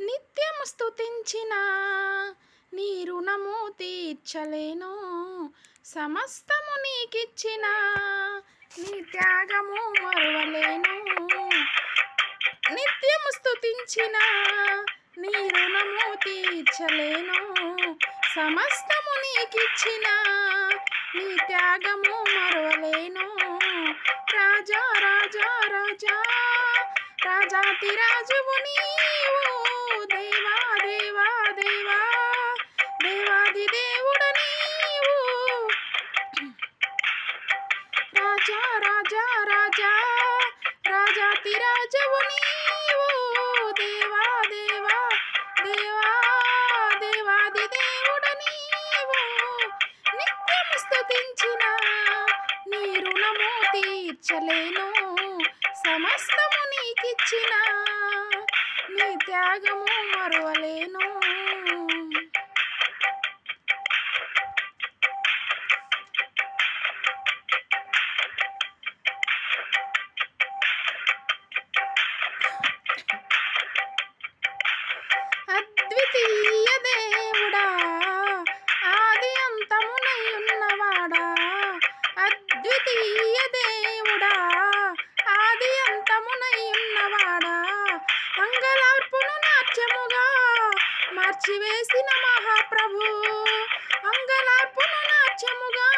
నిత్యము స్తుతించిన నీ రుణము తీర్చలేను. సమస్తము నీకిచ్చిన నీ త్యాగము మరువలేను. నిత్యము స్తుతించిన నీ రుణము తీర్చలేను. సమస్తము నీకిచ్చిన నీ త్యాగము మరువలేను. రాజా రాజా రాజా రాజాతి రాజువు నీవు. దేవా దేవా దేవా దేవాది దేవుడ నీవు. రాజా రాజా రాజా రాజాతి రాజువు నీవు. దేవా దేవా దేవా దేవాది దేవుడ నీవు. నిత్యము స్తుతించిన నీ రుణము తీర్చలేను. సమస్తము నీకిచ్చిన నీ త్యాగము మరువలేను. అద్వితీయ దేవుడా, ఆది అంతమునై ఉన్నవాడా. అద్వితీయ దేవుడా, ఆది అంతమునై ఉన్నవాడా. అంగలార్పును నాట్యముగా మార్చివేసిన మహాప్రభు. అంగలార్పును నాట్యముగా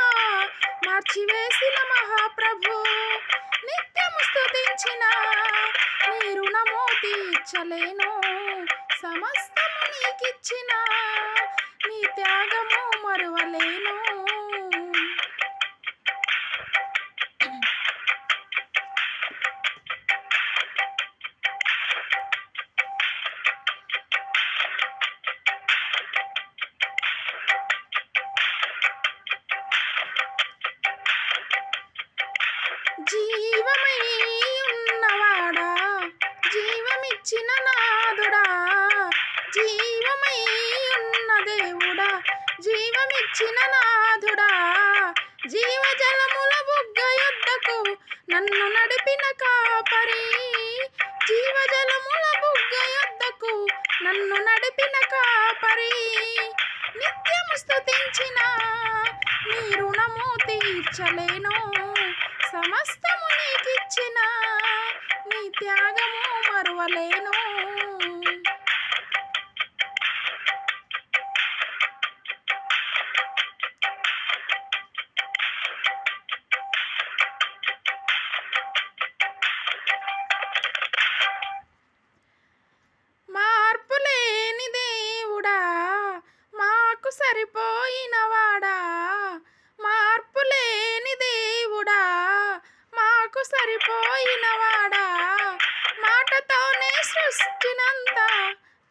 మార్చివేసిన మహాప్రభు. నిత్యము స్తుతించిన నీ రుణము తీర్చలేను. సమస్తము నీకిచ్చిన నీ త్యాగము మరువలేను. జీవమై ఉన్నవాడా, జీవమిచ్చిన నాదుడా. జీవమై ఉన్న దేవుడా, జీవమిచ్చిన నాదుడా. జీవజలముల బుగ్గ యొద్దకు నన్ను నడిపిన కాపరి. జీవజలముల బుగ్గ యొద్దకు నన్ను నడిపిన కాపరి. నిత్యము స్తుతించిన నీ రుణము తీర్చలేను. సమస్తము నీకిచ్చిన నీ త్యాగము మరువలేను. మార్పు లేని దేవుడా, మాకు సరిపోయినవాడా. మార్పు లేని దేవుడా, మాకు సరిపోయినవాడా. మాటతోనే సృష్టినంత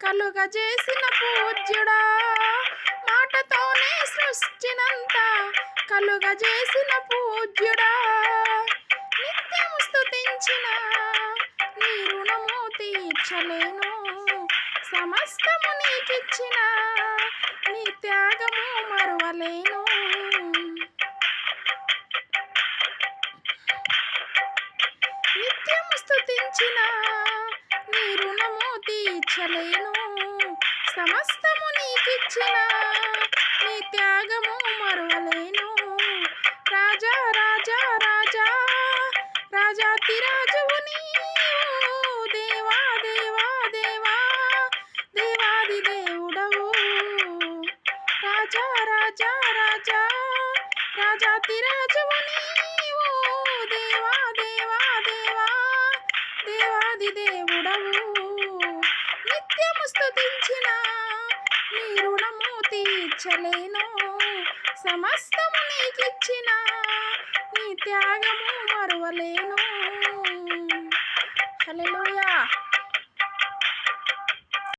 కలుగజేసిన పూజ్యుడా. మాటతోనే సృష్టినంత కలుగజేసిన పూజ్యుడా. నిత్యము స్తుతించిన నీ రుణము తీర్చలేను. సమస్తము నీకిచ్చిన నీ త్యాగము మరువలేను. నిత్యము స్తుతించిన నీ రుణము తీర్చలేను. సమస్తము నీకిచ్చిన నీ త్యాగము మరువలేను. రాజా రాజా రాజా రాజాతి రాజువు నీవు. దేవా దేవా దేవా దేవాది దేవుడవు. రాజా రాజా రాజా రాజాతి రాజువు నీవు. దేవా దేవా దేవా దేవాది దేవుడవు. నిత్యము స్తుతించిన నీ రుణము తీర్చలేను. సమస్తము నీకిచ్చిన నీ త్యాగము మరువలేను. హల్లెలూయా.